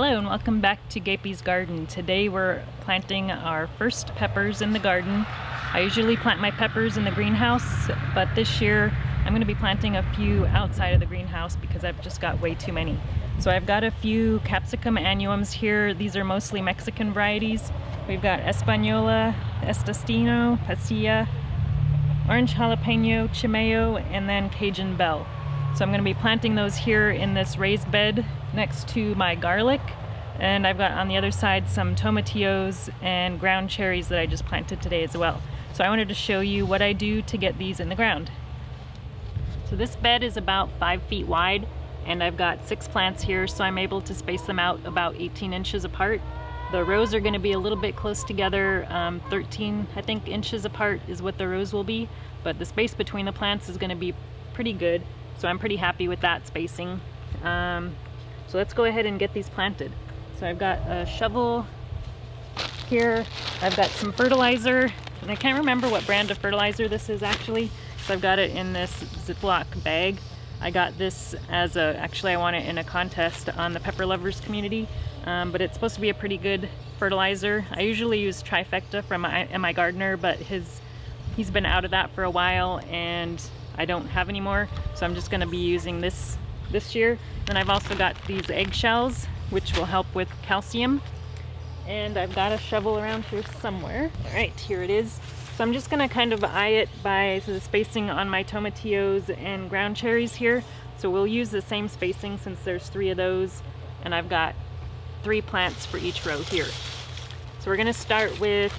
Hello and welcome back to Gapey's Garden. Today we're planting our first peppers in the garden. I usually plant my peppers in the greenhouse, but this year I'm going to be planting a few outside of the greenhouse because I've just got way too many. So I've got a few capsicum annuums here. These are mostly Mexican varieties. We've got Española, Estestino, Pasilla, Orange Jalapeno, Chimeo, and then Cajun Bell. So I'm going to be planting those here in this raised bed next to my garlic. And I've got on the other side some tomatillos and ground cherries that I just planted today as well. So I wanted to show you what I do to get these in the ground. So this bed is about 5 feet wide and I've got 6 plants here, so I'm able to space them out about 18 inches apart. The rows are going to be a little bit close together, 13 I think inches apart is what the rows will be, but the space between the plants is going to be pretty good. So I'm pretty happy with that spacing. So let's go ahead and get these planted. So I've got a shovel here. I've got some fertilizer, and I can't remember what brand of fertilizer this is actually. So I've got it in this Ziploc bag. I got this as actually I won it in a contest on the Pepper Lovers community, but it's supposed to be a pretty good fertilizer. I usually use Trifecta from my gardener, but he's been out of that for a while and I don't have any more, so I'm just going to be using this year. And I've also got these eggshells, which will help with calcium. And I've got a shovel around here somewhere. All right, here it is. So I'm just going to kind of eye it by the spacing on my tomatillos and ground cherries here. So we'll use the same spacing since there's 3 of those, and I've got 3 plants for each row here. So we're going to start with,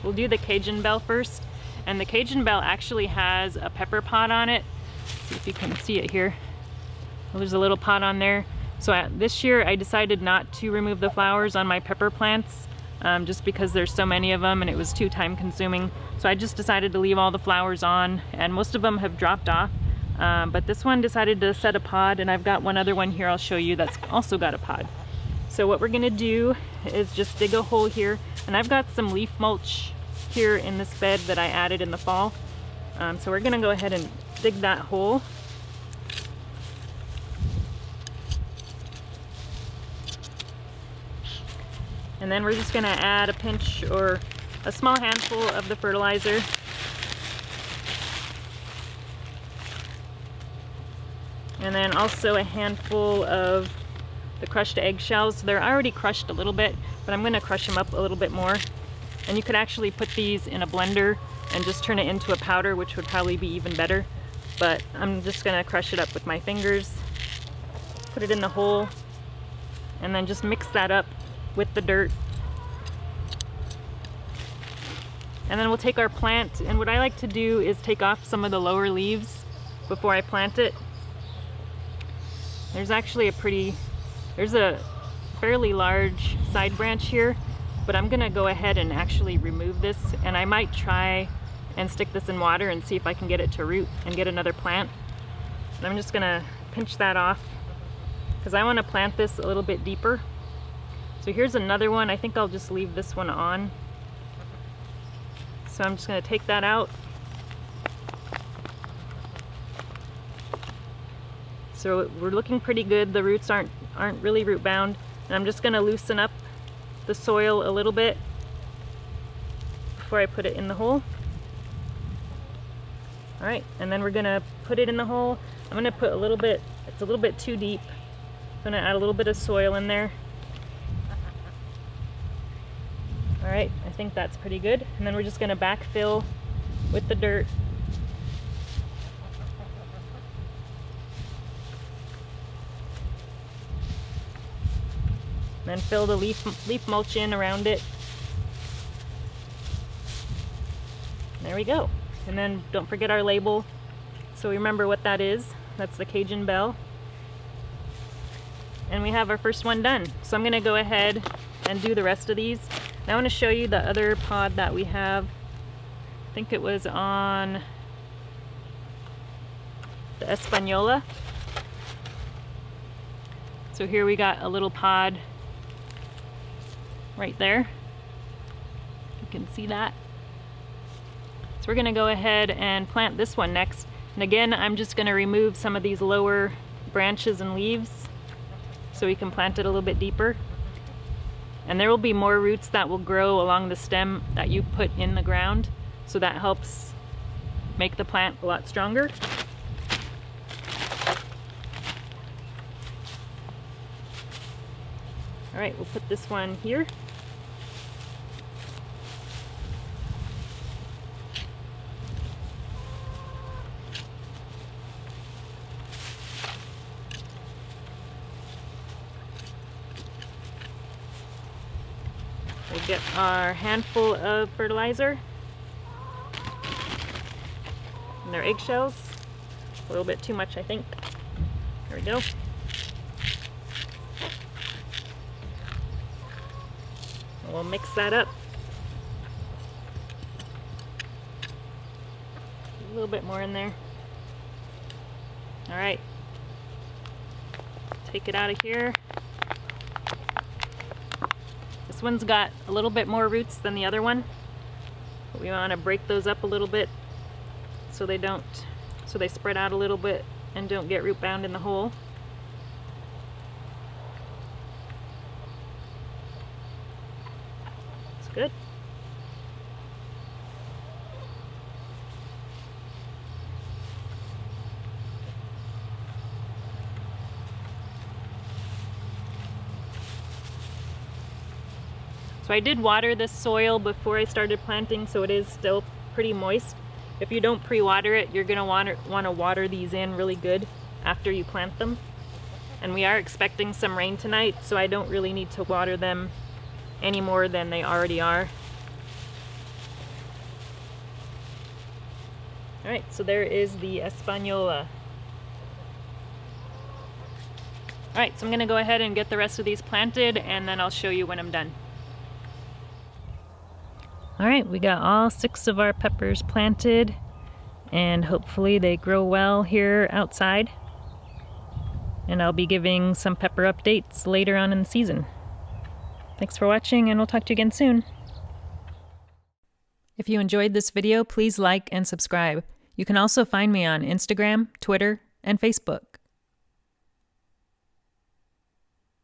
we'll do the Cajun Bell first. And the Cajun Bell actually has a pepper pod on it. Let's see if you can see it here. Well, there's a little pod on there. So this year I decided not to remove the flowers on my pepper plants just because there's so many of them and it was too time consuming. So I just decided to leave all the flowers on, and most of them have dropped off. But this one decided to set a pod, and I've got one other one here I'll show you that's also got a pod. So what we're gonna do is just dig a hole here, and I've got some leaf mulch here in this bed that I added in the fall. So we're gonna go ahead and dig that hole. And then we're just gonna add a pinch or a small handful of the fertilizer. And then also a handful of the crushed eggshells. They're already crushed a little bit, but I'm gonna crush them up a little bit more. And you could actually put these in a blender and just turn it into a powder, which would probably be even better. But I'm just gonna crush it up with my fingers, put it in the hole, and then just mix that up with the dirt. And then we'll take our plant, and what I like to do is take off some of the lower leaves before I plant it. There's actually there's a fairly large side branch here, but I'm gonna go ahead and actually remove this, and I might try and stick this in water and see if I can get it to root and get another plant. And I'm just gonna pinch that off because I want to plant this a little bit deeper. So here's another one. I think I'll just leave this one on. So I'm just gonna take that out. So we're looking pretty good. The roots aren't really root bound, and I'm just gonna loosen up the soil a little bit before I put it in the hole. All right, and then we're gonna put it in the hole. I'm gonna put a little bit, it's a little bit too deep. I'm gonna add a little bit of soil in there. All right, I think that's pretty good. And then we're just gonna backfill with the dirt. And then fill the leaf mulch in around it. There we go. And then don't forget our label, so we remember what that is. That's the Cajun Bell. And we have our first one done. So I'm gonna go ahead and do the rest of these. Now I want to show you the other pod that we have. I think it was on the Española. So here we got a little pod right there. You can see that. So we're gonna go ahead and plant this one next. And again, I'm just gonna remove some of these lower branches and leaves so we can plant it a little bit deeper. And there will be more roots that will grow along the stem that you put in the ground, so that helps make the plant a lot stronger. All right, we'll put this one here. We get our handful of fertilizer and their eggshells. A little bit too much, I think. There we go. And we'll mix that up. A little bit more in there. All right. Take it out of here. This one's got a little bit more roots than the other one, but we want to break those up a little bit so they spread out a little bit and don't get root bound in the hole. It's good. So I did water this soil before I started planting, so it is still pretty moist. If you don't pre-water it, you're going to want to water these in really good after you plant them. And we are expecting some rain tonight, so I don't really need to water them any more than they already are. Alright, so there is the Española. Alright, so I'm going to go ahead and get the rest of these planted, and then I'll show you when I'm done. Alright, we got all 6 of our peppers planted, and hopefully they grow well here outside. And I'll be giving some pepper updates later on in the season. Thanks for watching, and we'll talk to you again soon. If you enjoyed this video, please like and subscribe. You can also find me on Instagram, Twitter, and Facebook.